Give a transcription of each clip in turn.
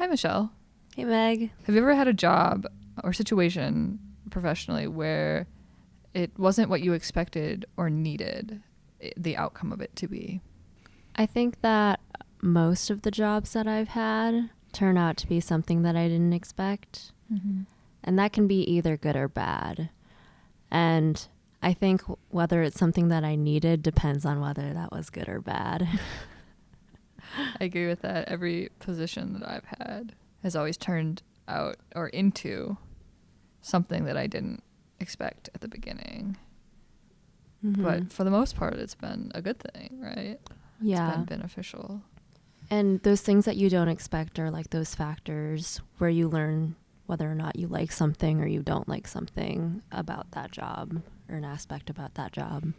Hi, Michelle. Hey, Meg. Have you ever had a job or situation professionally where it wasn't what you expected or needed the outcome of it to be? I think that most of the jobs that I've had turn out to be something that I didn't expect. Mm-hmm. And that can be either good or bad. And I think whether it's something that I needed depends on whether that was good or bad. I agree with that. Every position that I've had has always turned out or into something that I didn't expect at the beginning. Mm-hmm. But for the most part, it's been a good thing, right? Yeah. It's been beneficial. And those things that you don't expect are like those factors where you learn whether or not you like something or you don't like something about that job or an aspect about that job.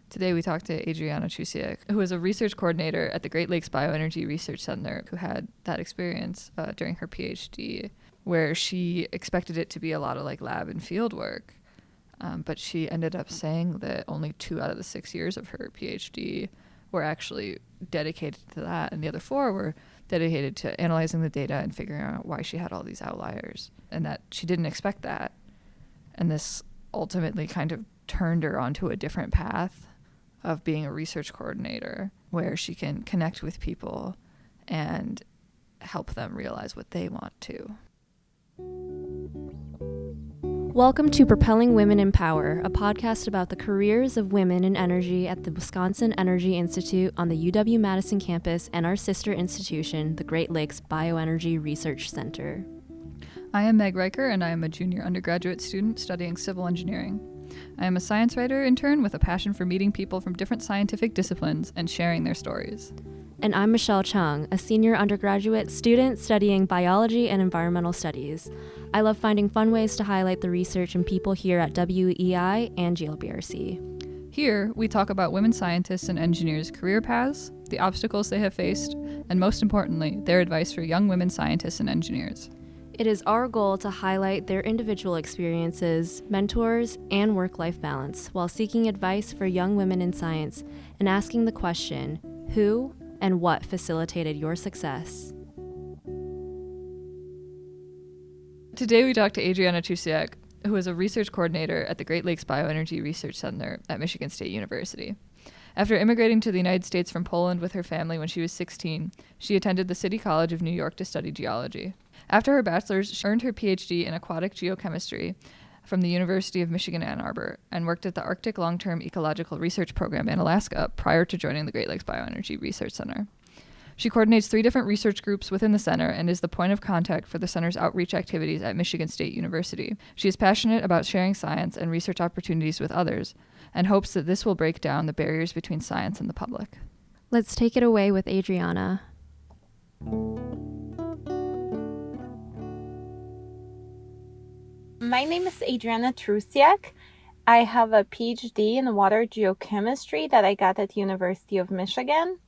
Today we talked to Adrianna Trusiak, who is a research coordinator at the Great Lakes Bioenergy Research Center, who had that experience during her PhD, where she expected it to be a lot of like lab and field work. But she ended up saying that only 2 out of the 6 years of her PhD were actually dedicated to that, and the other 4 were dedicated to analyzing the data and figuring out why she had all these outliers, and that she didn't expect that. And this ultimately kind of turned her onto a different path of being a research coordinator, where she can connect with people and help them realize what they want to. Welcome to Propelling Women in Power, a podcast about the careers of women in energy at the Wisconsin Energy Institute on the UW-Madison campus and our sister institution, the Great Lakes Bioenergy Research Center. I am Mary Riker, and I am a junior undergraduate student studying civil engineering. I am a science writer intern with a passion for meeting people from different scientific disciplines and sharing their stories. And I'm Michelle Chung, a senior undergraduate student studying biology and environmental studies. I love finding fun ways to highlight the research and people here at WEI and GLBRC. Here, we talk about women scientists and engineers' career paths, the obstacles they have faced, and most importantly, their advice for young women scientists and engineers. It is our goal to highlight their individual experiences, mentors, and work-life balance while seeking advice for young women in science and asking the question, who and what facilitated your success? Today we talked to Adrianna Trusiak, who is a research coordinator at the Great Lakes Bioenergy Research Center at Michigan State University. After immigrating to the United States from Poland with her family when she was 16, she attended the City College of New York to study geology. After her bachelor's, she earned her PhD in aquatic geochemistry from the University of Michigan Ann Arbor and worked at the Arctic Long-Term Ecological Research Program in Alaska prior to joining the Great Lakes Bioenergy Research Center. She coordinates 3 different research groups within the center and is the point of contact for the center's outreach activities at Michigan State University. She is passionate about sharing science and research opportunities with others and hopes that this will break down the barriers between science and the public. Let's take it away with Adrianna. My name is Adrianna Trusiak. I have a PhD in water geochemistry that I got at the University of Michigan.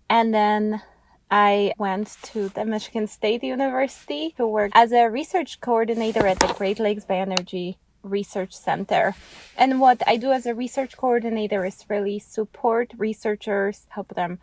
And then I went to the Michigan State University to work as a research coordinator at the Great Lakes Bioenergy Research Center. And what I do as a research coordinator is really support researchers, help them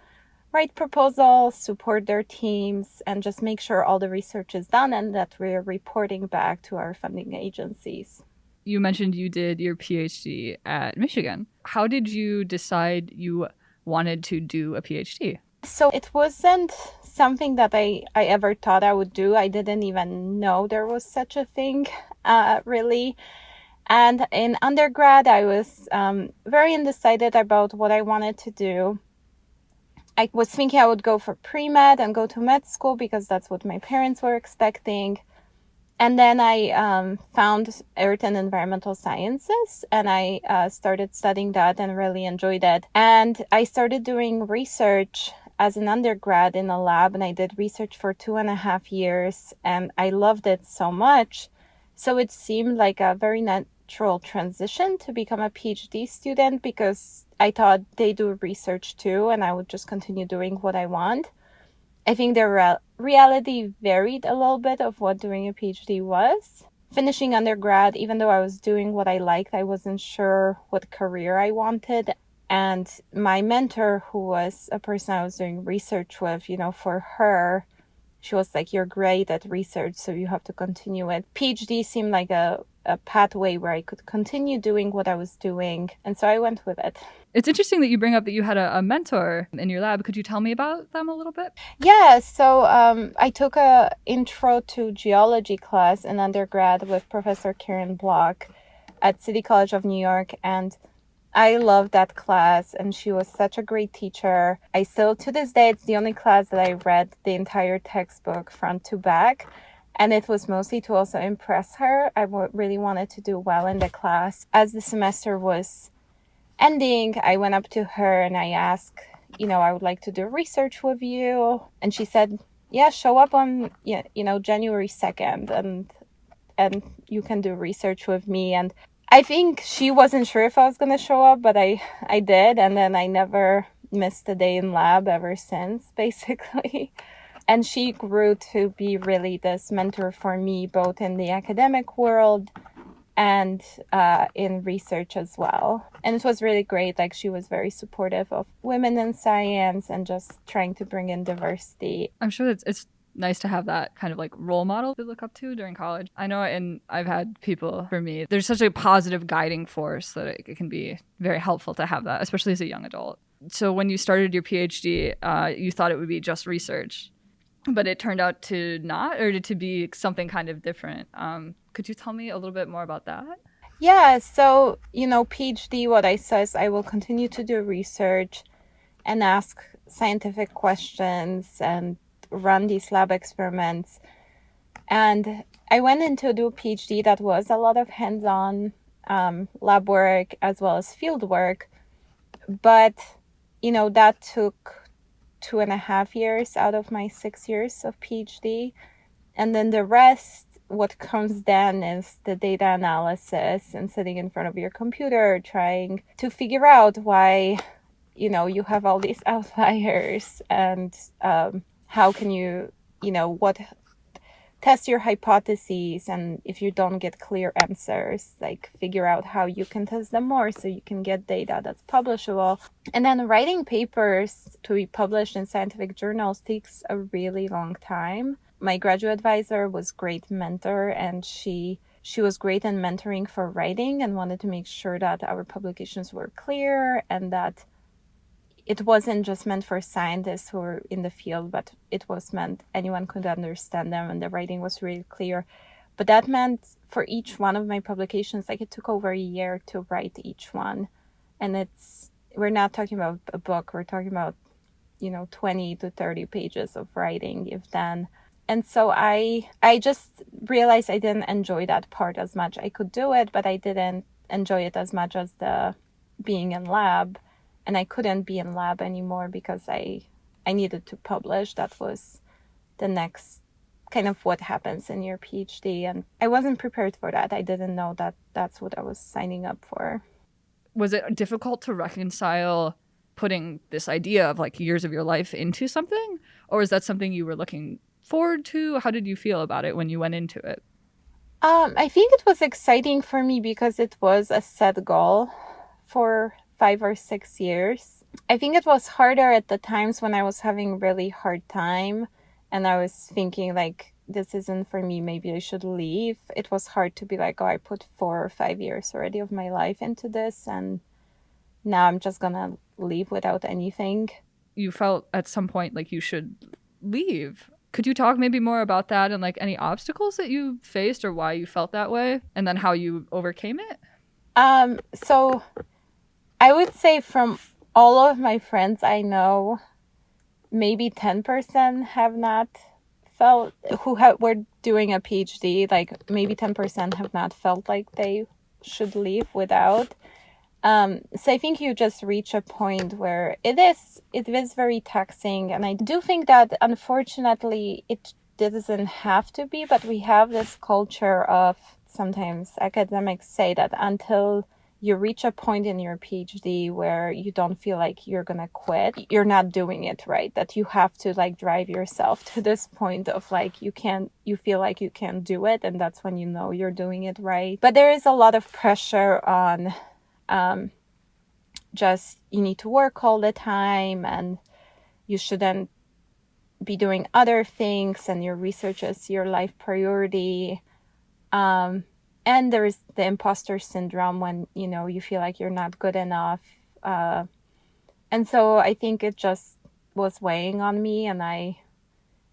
write proposals, support their teams, and just make sure all the research is done and that we're reporting back to our funding agencies. You mentioned you did your PhD at Michigan. How did you decide you wanted to do a PhD? So it wasn't something that I ever thought I would do. I didn't even know there was such a thing, really. And in undergrad, I was very undecided about what I wanted to do. I was thinking I would go for pre-med and go to med school because that's what my parents were expecting. And then I found earth and environmental sciences, and I started studying that and really enjoyed it. And I started doing research as an undergrad in a lab, and I did research for 2.5 years, and I loved it so much. So it seemed like a very natural transition to become a PhD student because I thought they do research too, and I would just continue doing what I want. I think the reality varied a little bit of what doing a PhD was. Finishing undergrad, even though I was doing what I liked, I wasn't sure what career I wanted. And my mentor, who was a person I was doing research with, for her, she was like, you're great at research, so you have to continue it. PhD seemed like a pathway where I could continue doing what I was doing. And so I went with it. It's interesting that you bring up that you had a mentor in your lab. Could you tell me about them a little bit? Yeah, so I took a intro to geology class in undergrad with Professor Karen Block at City College of New York, and I loved that class, and she was such a great teacher. I still, to this day, it's the only class that I read the entire textbook front to back, and it was mostly to also impress her. I really wanted to do well in the class. As the semester was ending, I went up to her and I asked, I would like to do research with you. And she said, yeah, show up on, January 2nd and you can do research with me. And I think she wasn't sure if I was going to show up, but I did. And then I never missed a day in lab ever since, basically. And she grew to be really this mentor for me, both in the academic world and in research as well. And it was really great. Like, she was very supportive of women in science and just trying to bring in diversity. I'm sure it's nice to have that kind of like role model to look up to during college. I know, and I've had people, for me, there's such a positive guiding force that it can be very helpful to have that, especially as a young adult. So when you started your PhD, you thought it would be just research, but it turned out to not, or to be something kind of different. Could you tell me a little bit more about that? Yeah, so, PhD, what I said is I will continue to do research and ask scientific questions and run these lab experiments. And I went into do a PhD that was a lot of hands-on lab work as well as field work. But, that took 2.5 years out of my 6 years of PhD. And then the rest, what comes then, is the data analysis and sitting in front of your computer trying to figure out why, you have all these outliers, and how can you, test your hypotheses, and if you don't get clear answers, like figure out how you can test them more so you can get data that's publishable. And then writing papers to be published in scientific journals takes a really long time. My graduate advisor was a great mentor, and she was great in mentoring for writing and wanted to make sure that our publications were clear and that it wasn't just meant for scientists who were in the field, but it was meant anyone could understand them, and the writing was really clear. But that meant for each one of my publications, like, it took over a year to write each one. And we're not talking about a book, we're talking about, 20 to 30 pages of writing, if then. And so I just realized I didn't enjoy that part as much. I could do it, but I didn't enjoy it as much as the being in lab. And I couldn't be in lab anymore because I needed to publish. That was the next kind of what happens in your PhD. And I wasn't prepared for that. I didn't know that that's what I was signing up for. Was it difficult to reconcile putting this idea of like years of your life into something? Or is that something you were looking forward to? How did you feel about it when you went into it? I think it was exciting for me because it was a set goal for 5 or 6 years. I think it was harder at the times when I was having really hard time and I was thinking like, this isn't for me, maybe I should leave. It was hard to be like, I put 4 or 5 years already of my life into this, and now I'm just gonna leave without anything. You felt at some point like you should leave. Could you talk maybe more about that and like any obstacles that you faced or why you felt that way, and then how you overcame it? So I would say from all of my friends I know, maybe 10% have not felt, were doing a PhD, like maybe 10% have not felt like they should leave without. So I think you just reach a point where it is very taxing. And I do think that unfortunately it doesn't have to be, but we have this culture of, sometimes academics say that until you reach a point in your PhD where you don't feel like you're gonna quit, you're not doing it right, that you have to like drive yourself to this point of like you feel like you can't do it, and that's when you know you're doing it right. But there is a lot of pressure on just you need to work all the time and you shouldn't be doing other things and your research is your life priority. And there's the imposter syndrome when, you feel like you're not good enough. And so I think it just was weighing on me, and I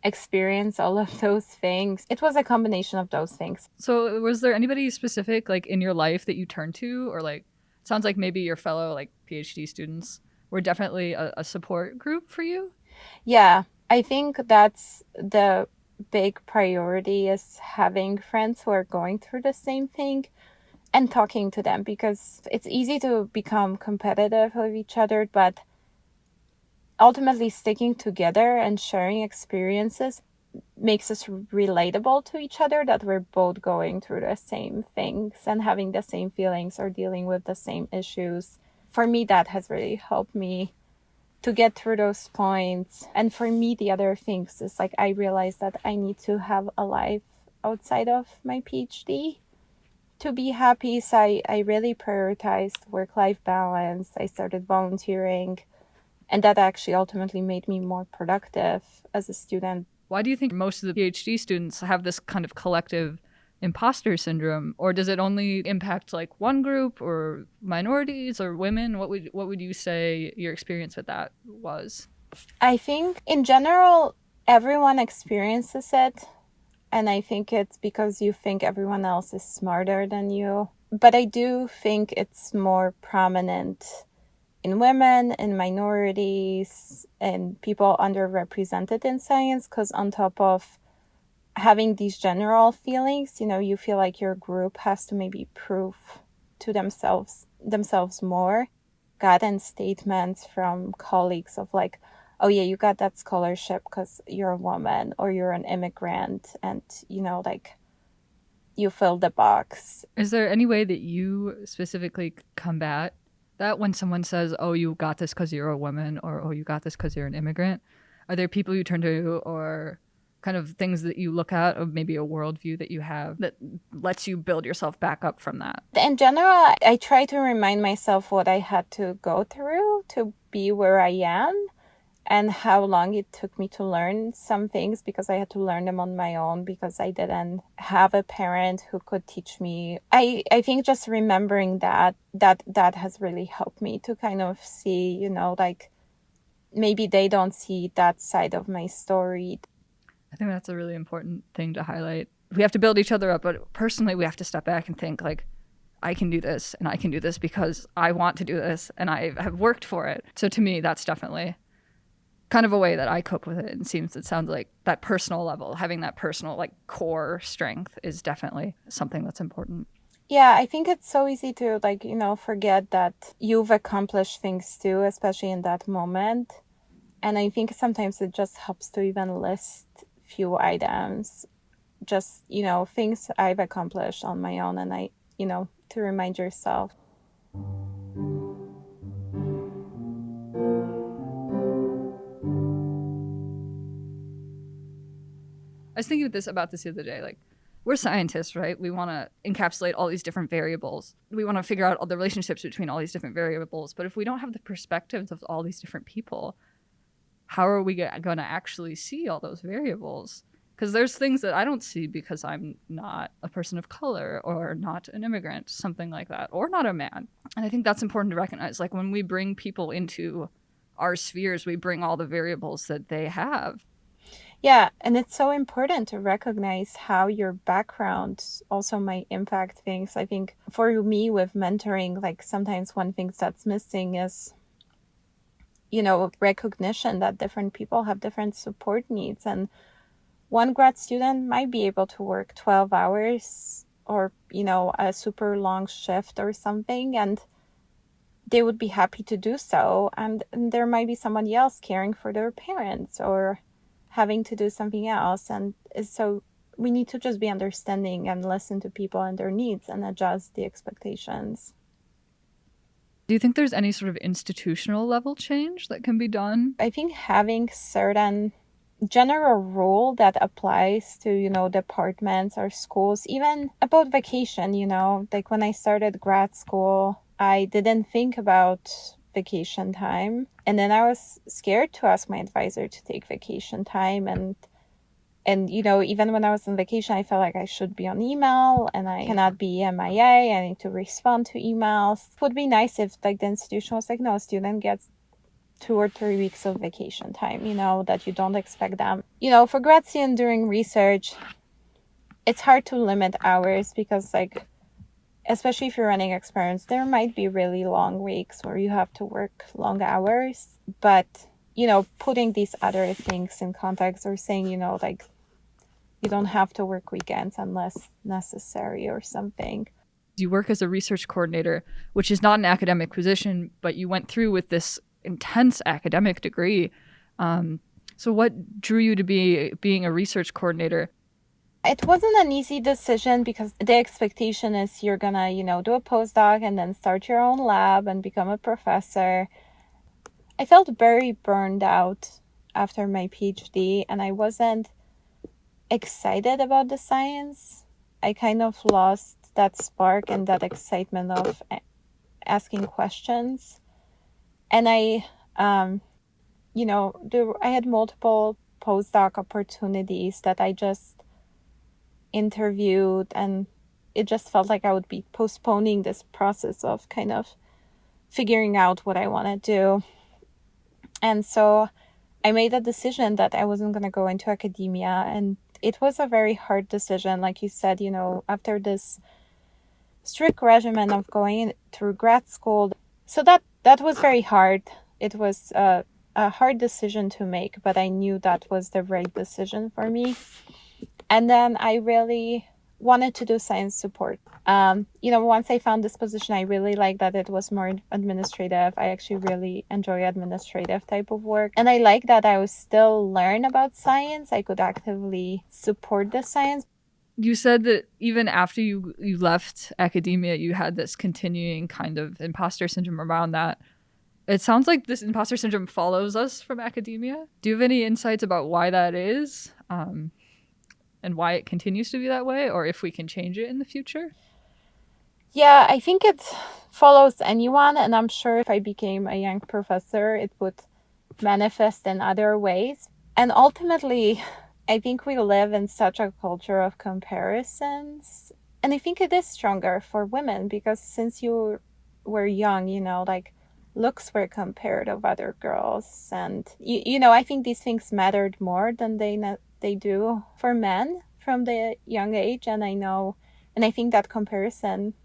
experienced all of those things. It was a combination of those things. So was there anybody specific like in your life that you turned to, or like, it sounds like maybe your fellow like PhD students were definitely a support group for you? Yeah, I think that's the big priority, is having friends who are going through the same thing and talking to them, because it's easy to become competitive with each other, but ultimately sticking together and sharing experiences makes us relatable to each other, that we're both going through the same things and having the same feelings or dealing with the same issues. For me, that has really helped me to get through those points. And for me, the other things is like I realized that I need to have a life outside of my PhD to be happy. So I really prioritized work-life balance. I started volunteering, and that actually ultimately made me more productive as a student. Why do you think most of the PhD students have this kind of collective imposter syndrome, or does it only impact like one group or minorities or women? What would you say your experience with that was? I think in general, everyone experiences it. And I think it's because you think everyone else is smarter than you. But I do think it's more prominent in women, in minorities, and people underrepresented in science, because on top of having these general feelings, you feel like your group has to maybe prove to themselves more. Gotten statements from colleagues of like, oh yeah, you got that scholarship because you're a woman or you're an immigrant, and like you fill the box. Is there any way that you specifically combat that when someone says, oh, you got this because you're a woman, or oh, you got this because you're an immigrant? Are there people you turn to, or kind of things that you look at, or maybe a worldview that you have that lets you build yourself back up from that? In general, I try to remind myself what I had to go through to be where I am, and how long it took me to learn some things, because I had to learn them on my own because I didn't have a parent who could teach me. I think just remembering that has really helped me to kind of see, like maybe they don't see that side of my story. I think that's a really important thing to highlight. We have to build each other up, but personally, we have to step back and think like, I can do this, and I can do this because I want to do this, and I have worked for it. So to me, that's definitely kind of a way that I cope with it. And it sounds like that personal level, having that personal like core strength is definitely something that's important. Yeah, I think it's so easy to like, forget that you've accomplished things too, especially in that moment. And I think sometimes it just helps to even list few items, just, things I've accomplished on my own, and to remind yourself. I was thinking about this the other day. Like, we're scientists, right? We want to encapsulate all these different variables. We want to figure out all the relationships between all these different variables. But if we don't have the perspectives of all these different people, how are we going to actually see all those variables? Because there's things that I don't see because I'm not a person of color, or not an immigrant, something like that, or not a man. And I think that's important to recognize. Like, when we bring people into our spheres, we bring all the variables that they have. Yeah, and it's so important to recognize how your background also might impact things. I think for me with mentoring, like sometimes one thing that's missing is, recognition that different people have different support needs. And one grad student might be able to work 12 hours or, a super long shift or something, and they would be happy to do so. And there might be somebody else caring for their parents or having to do something else. And so we need to just be understanding and listen to people and their needs and adjust the expectations. Do you think there's any sort of institutional level change that can be done? I think having certain general rule that applies to, departments or schools, even about vacation, like when I started grad school, I didn't think about vacation time. And then I was scared to ask my advisor to take vacation time. And even when I was on vacation, I felt like I should be on email and I cannot be MIA. I need to respond to emails. It would be nice if like the institution was like, no, student gets 2 or 3 weeks of vacation time, that you don't expect them. For grad student during research, it's hard to limit hours because like, especially if you're running experiments, there might be really long weeks where you have to work long hours. But, putting these other things in context or saying, like, you don't have to work weekends unless necessary or something. You work as a research coordinator, which is not an academic position, but you went through with this intense academic degree. So what drew you to being a research coordinator? It wasn't an easy decision because the expectation is you're gonna, do a postdoc and then start your own lab and become a professor. I felt very burned out after my PhD and I wasn't excited about the science. I kind of lost that spark and that excitement of asking questions. And I had multiple postdoc opportunities that I just interviewed, and it just felt like I would be postponing this process of kind of figuring out what I want to do. And so I made a decision that I wasn't going to go into academia, and it was a very hard decision. Like you said, after this strict regimen of going through grad school. So that was very hard. It was a hard decision to make, but I knew that was the right decision for me. And then I really wanted to do science support. Once I found this position, I really liked that it was more administrative. I actually really enjoy administrative type of work. And I like that I would still learn about science. I could actively support the science. You said that even after you left academia, you had this continuing kind of imposter syndrome around that. It sounds like this imposter syndrome follows us from academia. Do you have any insights about why that is? And why it continues to be that way, or if we can change it in the future? Yeah, I think it follows anyone, and I'm sure if I became a young professor, it would manifest in other ways. And ultimately, I think we live in such a culture of comparisons, and I think it is stronger for women because since you were young, like looks were compared of other girls, and I think these things mattered more than they do for men from the young age. And I think that comparison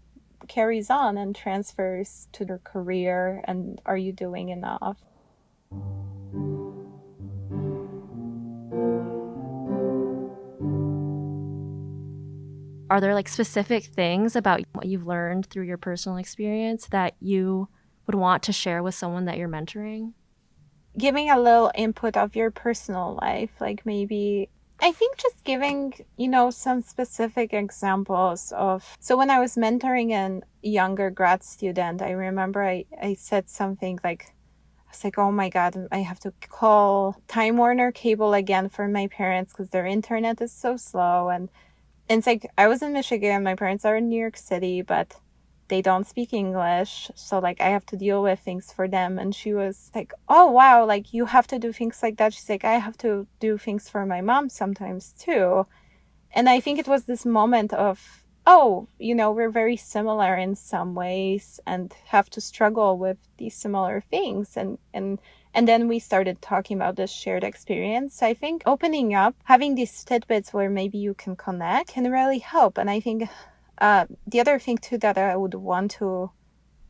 carries on and transfers to their career and are you doing enough? Are there like specific things about what you've learned through your personal experience that you would want to share with someone that you're mentoring? Giving a little input of your personal life, like maybe I think just giving, some specific examples of, so when I was mentoring a younger grad student, I remember I said something like, I was like, oh my God, I have to call Time Warner Cable again for my parents because their internet is so slow. And it's like, I was in Michigan, my parents are in New York City, but they don't speak English. So like I have to deal with things for them. And she was like, oh, wow, like you have to do things like that. She's like, I have to do things for my mom sometimes too. And I think it was this moment of, oh, we're very similar in some ways and have to struggle with these similar things. And then we started talking about this shared experience. I think opening up, having these tidbits where maybe you can connect can really help. And I think the other thing too that I would want to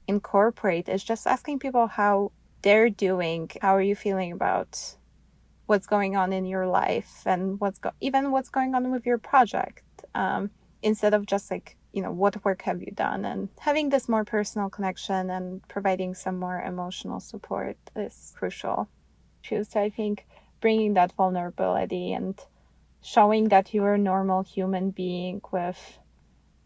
incorporate is just asking people how they're doing. How are you feeling about what's going on in your life and even what's going on with your project, instead of just like, what work have you done? And having this more personal connection and providing some more emotional support is crucial. So I think bringing that vulnerability and showing that you're a normal human being with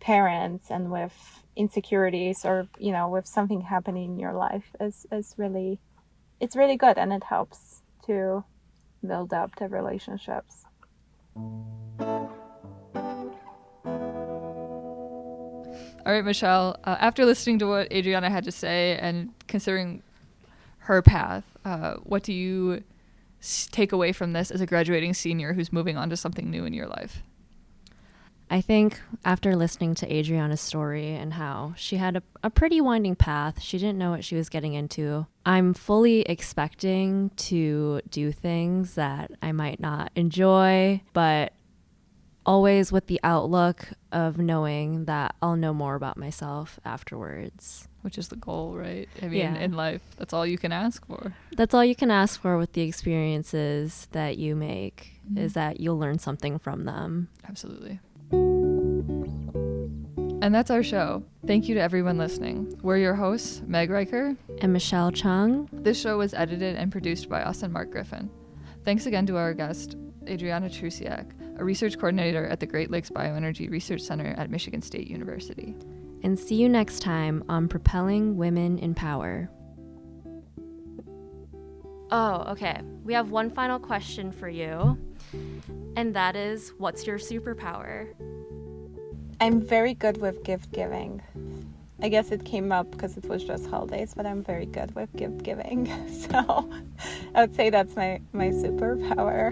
parents and with insecurities or with something happening in your life is really, it's really good, and it helps to build up the relationships. All right, Michelle, after listening to what Adrianna had to say and considering her path, what do you take away from this as a graduating senior who's moving on to something new in your life? I think after listening to Adrianna's story and how she had a pretty winding path, she didn't know what she was getting into. I'm fully expecting to do things that I might not enjoy, but always with the outlook of knowing that I'll know more about myself afterwards. Which is the goal, right? I mean, in life, that's all you can ask for. That's all you can ask for with the experiences that you make, is that you'll learn something from them. Absolutely. And that's our show. Thank you to everyone listening. We're your hosts, Meg Riker and Michelle Chung. This show was edited and produced by us and Mark Griffin. Thanks again to our guest, Adrianna Trusiak, a research coordinator at the Great Lakes Bioenergy Research Center at Michigan State University. And see you next time on Propelling Women in Power. Oh, okay. We have one final question for you. And that is, what's your superpower? I'm very good with gift giving. I guess it came up because it was just holidays, but I'm very good with gift giving. So I would say that's my superpower.